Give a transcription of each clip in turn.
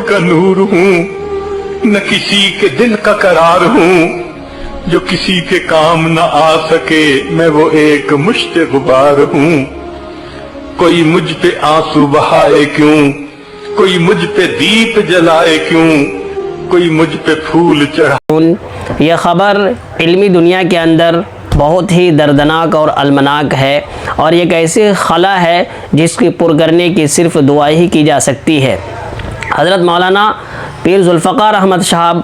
का नूर हूँ, न किसी के दिल का करार हूँ, जो किसी के काम न आ सके मैं वो एक मुश्त गुबार हूँ। कोई मुझ पे आंसू बहाए क्यों, कोई मुझ पे दीप जलाए क्यों, कोई मुझ पे फूल चढ़ा। यह खबर इल्मी दुनिया के अंदर बहुत ही दर्दनाक और अलमनाक है, और एक ऐसी खला है जिसकी पुर करने की सिर्फ दुआ ही की जा सकती है। हज़रत मौलाना पीर ज़ुल्फ़िकार अहमद साहब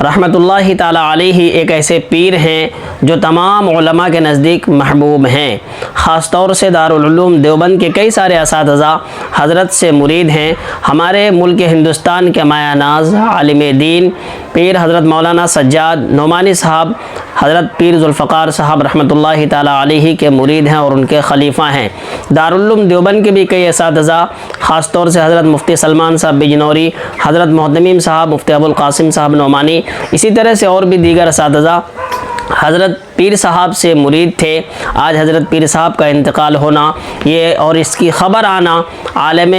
रहमतुल्लाहि ताला अलैहि एक ऐसे पीर हैं जो तमाम उलमा के नज़दीक महबूब हैं। ख़ास तौर से दारुल उलूम देवबंद के कई सारे असातिज़ा हज़रत से मुरीद हैं। हमारे मुल्क हिंदुस्तान के माया नाज आलिम दीन पीर हज़रत मौलाना सज्जाद नोमानी साहब हज़रत पीर ज़ुल्फ़िकार साहब रहमतुल्लाहि ताला अलैहि के मुरीद हैं और उनके खलीफा हैं। दारुल उलूम देवबंद के भी कई असातिज़ा ख़ास तौर से हज़रत मुफ्ती सलमान साहब बिजनौरी, हज़रत मोहतमीम साहब, मुफ्ती अबुल कासिम साहब नोमानी, इसी तरह से और भी दीगर असातिज़ा हज़रत पीर साहब से मुरीद थे। आज हज़रत पीर साहब का इंतकाल होना ये और इसकी ख़बर आना आलम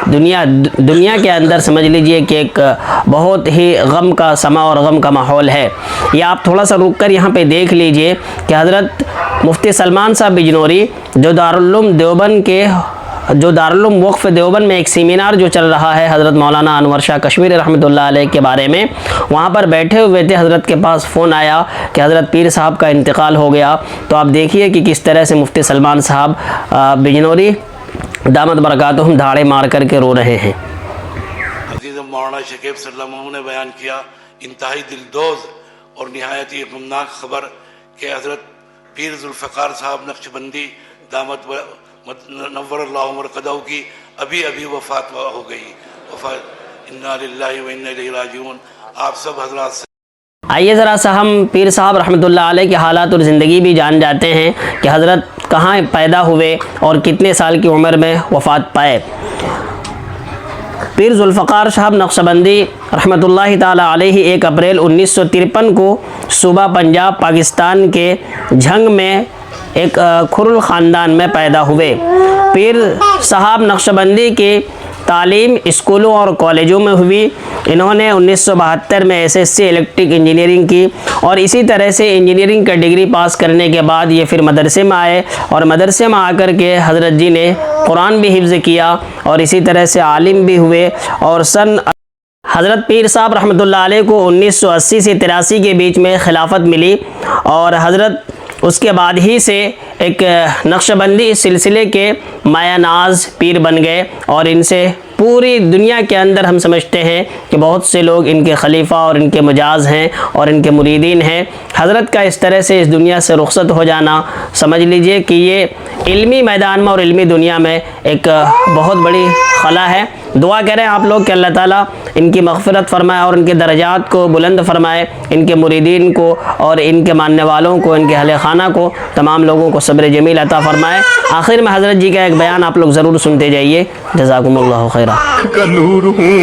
दुनिया के अंदर समझ लीजिए कि एक बहुत ही गम का समा और गम का माहौल है। ये आप थोड़ा सा रुक कर यहाँ पे देख लीजिए कि हज़रत मुफ्ती सलमान साहब बिजनौरी जो दारुल उलूम वक्फ देवबंद में एक सेमिनार जो चल रहा है हज़रत मौलाना अनवर शाह कश्मीरी रहमतुल्लाह अलैह के बारे में, वहाँ पर बैठे हुए थे। हज़रत के पास फ़ोन आया कि हज़रत पीर साहब का इंतकाल हो गया। तो आप देखिए कि किस तरह से मुफ्ती सलमान साहब बिजनौरी दामत बरकातुहुम धाड़े मार कर के रो रहे हैं। अज़ीज़ मौलाना शकीब सल्लल्लाहु ने बयान किया इंतहाई दिलदोज़ और नहायत ही गमनाक ख़बर कि हज़रत पीर ज़ुल्फ़िकार साहब नक्शबंदी दामत नव्वरल्लाहु मरक़दहू की अभी वफ़ात हो गई। इन्ना लिल्लाहि व इन्ना इलैहि राजिऊन। आप सब हज़रात से आइए ज़रा सा हम पीर साहब रहमतुल्लाह अलैह के हालात और ज़िंदगी भी जान जाते हैं कि हज़रत कहाँ पैदा हुए और कितने साल की उम्र में वफ़ात पाए। पीर ज़ुल्फ़िकार साहब नक्शबंदी रहमतुल्लाहि ताला अलैहि 1 अप्रैल 1953 को सूबा पंजाब पाकिस्तान के झंग में एक खुरुल ख़ानदान में पैदा हुए। पीर साहब नक्शबंदी की तालीम स्कूलों और कॉलेजों में हुई। इन्होंने 1972 में एसएससी इलेक्ट्रिक इंजीनियरिंग की और इसी तरह से इंजीनियरिंग का डिग्री पास करने के बाद ये फिर मदरसे में आए और मदरसे में आकर के हज़रत जी ने कुरान भी हिफ्ज़ किया और इसी तरह से आलिम भी हुए। और सन हज़रत पीर साहब रहमतुल्लाह अलैह को 1980 से 83 के बीच में खिलाफत मिली और हज़रत उसके बाद ही से एक नक्शबंदी सिलसिले के माया नाज पीर बन गए और इनसे पूरी दुनिया के अंदर हम समझते हैं कि बहुत से लोग इनके खलीफा और इनके मुजाज हैं और इनके मुरीदीन हैं। हज़रत का इस तरह से इस दुनिया से रुखसत हो जाना समझ लीजिए कि ये इल्मी मैदान में और इल्मी दुनिया में एक बहुत बड़ी खला है। दुआ करें आप लोग कि अल्लाह ताला इनकी मग़फ़िरत फ़रमाए और इनके दर्जात को बुलंद फ़रमाए, इनके मुरीदीन को और इनके मानने वालों को, इनके अहले खाना को, तमाम लोगों को सब्र जमील अता फ़रमाए। आखिर में हज़रत जी का एक बयान आप लोग ज़रूर सुनते जाइए। जज़ाकुमुल्लाहु खैरा। का नूर हूँ,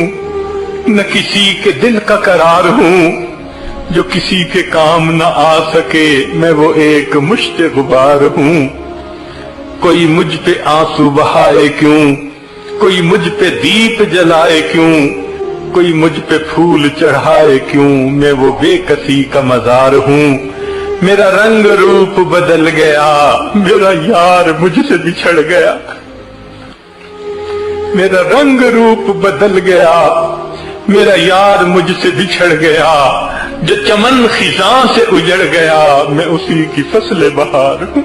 न किसी के दिल का करार हूँ, जो किसी के काम न आ सके मैं वो एक मुश्त गुबार हूँ। कोई मुझ पे आंसू बहाए क्यों, कोई मुझ पे दीप जलाए क्यों, कोई मुझ पे फूल चढ़ाए क्यों, मैं वो बेकसी का मजार हूँ। मेरा रंग रूप बदल गया, मेरा यार मुझसे बिछड़ गया। मेरा रंग रूप बदल गया, मेरा यार मुझसे बिछड़ गया। जो चमन खिज़ां से उजड़ गया, मैं उसी की फसल बहार हूँ।